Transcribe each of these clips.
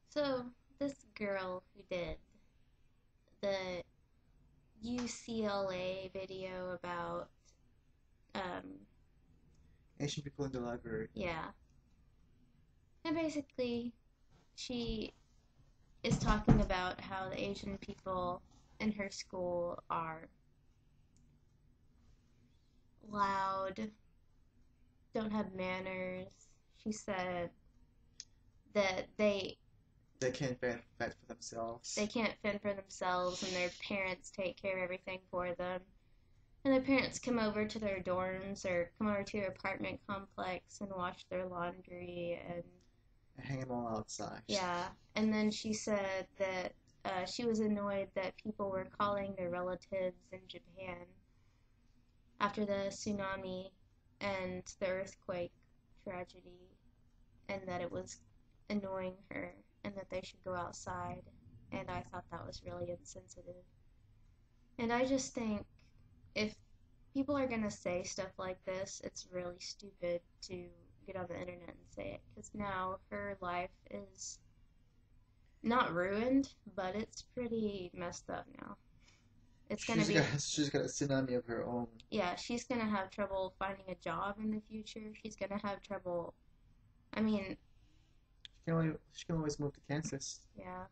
So, this girl who did the UCLA video about, um, Asian people in the library. yeah. And basically, she is talking about how the Asian people in her school are loud, don't have manners. She said that They can't fend for they themselves. can't fend for themselves and their parents take care of everything for them. And their parents come over to their dorms or come over to their apartment complex and wash their laundry and And hang them all outside. yeah. And then she said that she was annoyed that people were calling their relatives in Japan after the tsunami and the earthquake tragedy, and that it was annoying her and that they should go outside. And I thought that was really insensitive. And I just think if people are going to say stuff like this, it's really stupid to get on the internet and say it because now her life is not ruined, but it's pretty messed up now. It's going to She's be, got she's got a tsunami of her own. yeah, she's going to have trouble finding a job in the future. She's going to have trouble. I mean, She can always move to Kansas. yeah,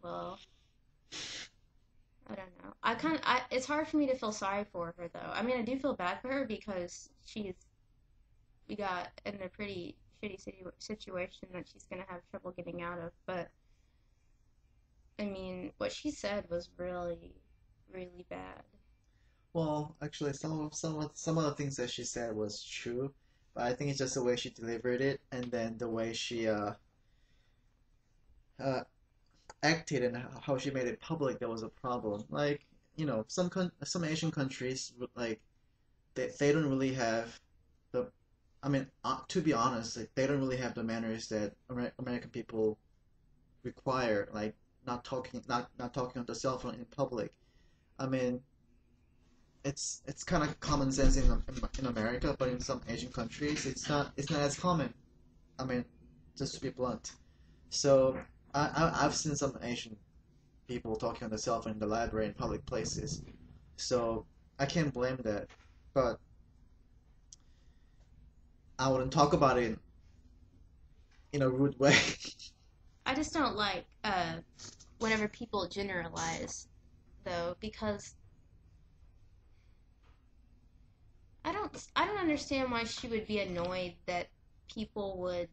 well, I don't know. It's hard for me to feel sorry for her though. I mean, I do feel bad for her because we got in a pretty shitty situation that she's gonna have trouble getting out of. But I mean, what she said was really, really bad. Well, actually, some of the things that she said was true, but I think it's just the way she delivered it, and then the way she uh acted and how she made it public that was a problem. Like, some Asian countries like they don't really have the I mean, to be honest, like, they don't really have the manners that American people require, like not talking on the cell phone in public. I mean, it's kind of common sense in America, but in some Asian countries, it's not as common. I mean, just to be blunt. So I've seen some Asian people talking on the cell phone in the library in public places. So I can't blame that, but I wouldn't talk about it in a rude way. I just don't like whenever people generalize though because I don't understand why she would be annoyed that people would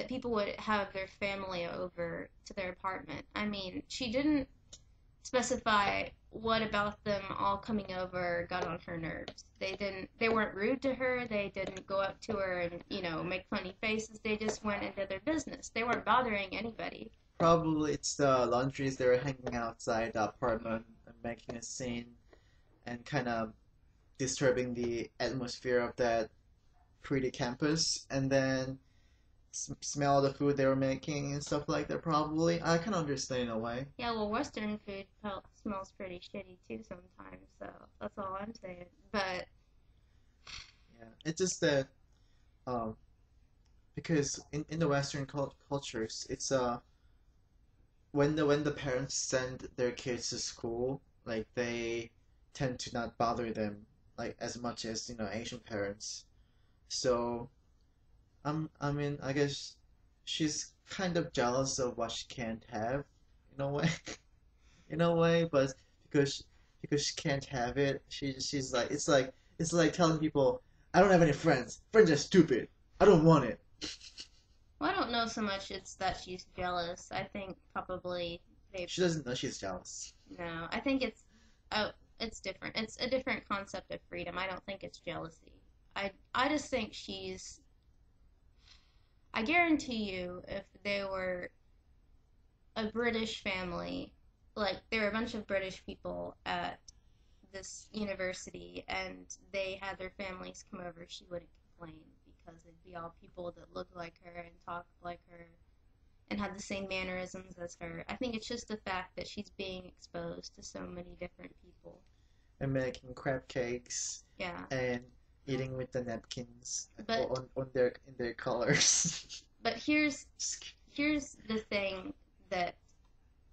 people would have their family over to their apartment. I mean, she didn't specify what about them all coming over got on her nerves. They weren't rude to her. They didn't go up to her and, make funny faces. They just went into their business. They weren't bothering anybody. Probably it's the laundries they were hanging outside the apartment and making a scene and kind of disturbing the atmosphere of that pretty campus, and then smell the food they were making and stuff like that. Probably I can understand in a way. Yeah, well, Western food smells pretty shitty too sometimes, so that's all I'm saying. But Yeah, it's just that um, because in the Western cultures, it's when the parents send their kids to school, like they tend to not bother them like as much as Asian parents. So I mean, I guess she's kind of jealous of what she can't have in a way, in a way, but because because she can't have it, she's like telling people, I don't have any friends. Friends are stupid. I don't want it. well, I don't know so much it's that she's jealous. I think probably they She doesn't know she's jealous. no. I think oh, it's different. It's a different concept of freedom. I don't think it's jealousy. I just think I guarantee you if they were a British family, like there were a bunch of British people at this university and they had their families come over, she wouldn't complain because it'd be all people that looked like her and talked like her and had the same mannerisms as her. I think it's just the fact that she's being exposed to so many different people. And making crab cakes Yeah. and eating with the napkins But on their in their collars. but here's the thing that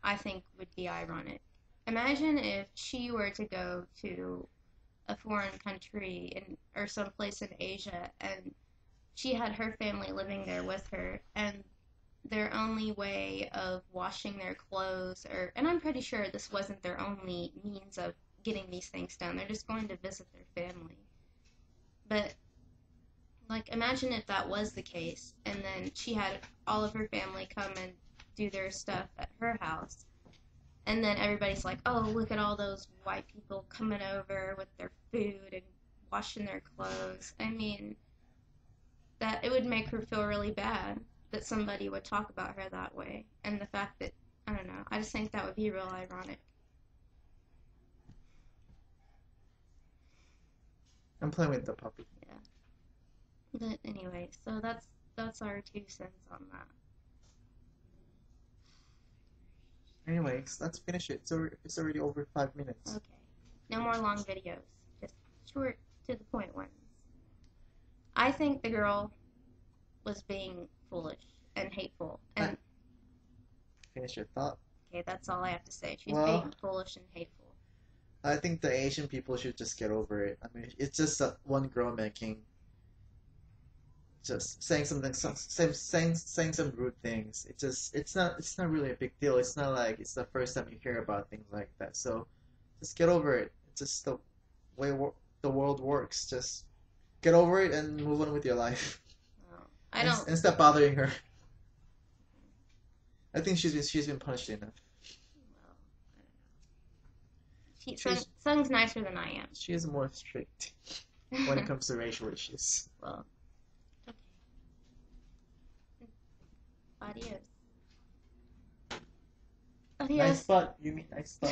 I think would be ironic. Imagine if she were to go to a foreign country or someplace in Asia and she had her family living there with her and their only way of washing their clothes and I'm pretty sure this wasn't their only means of getting these things done. They're just going to visit their family. But like imagine if that was the case and then she had all of her family come and do their stuff at her house and then everybody's like, oh, look at all those white people coming over with their food and washing their clothes. I mean, that it would make her feel really bad that somebody would talk about her that way. And the fact that, I don't know, I just think that would be real ironic. I'm playing with the puppy. Yeah. But anyway, so that's our 2 cents on that. Anyways, let's finish it. So it's already over 5 minutes. Okay. No more long videos. Just short to the point ones. I think the girl was being foolish and hateful. And Finish your thought. okay, that's all I have to say. She's Well, being foolish and hateful. I think the Asian people should just get over it. I mean, it's just one girl making, just saying something, saying some rude things. It's not really a big deal. It's not like it's the first time you hear about things like that. So just get over it. It's just the way the world works. Just get over it and move on with your life. Well, I don't. And stop bothering her. I think she's been punished enough. Well, I don't know. Sung's nicer than I am. She is more strict when it comes to racial issues. Well, okay. Adios. Nice Adios. spot. You mean nice spot.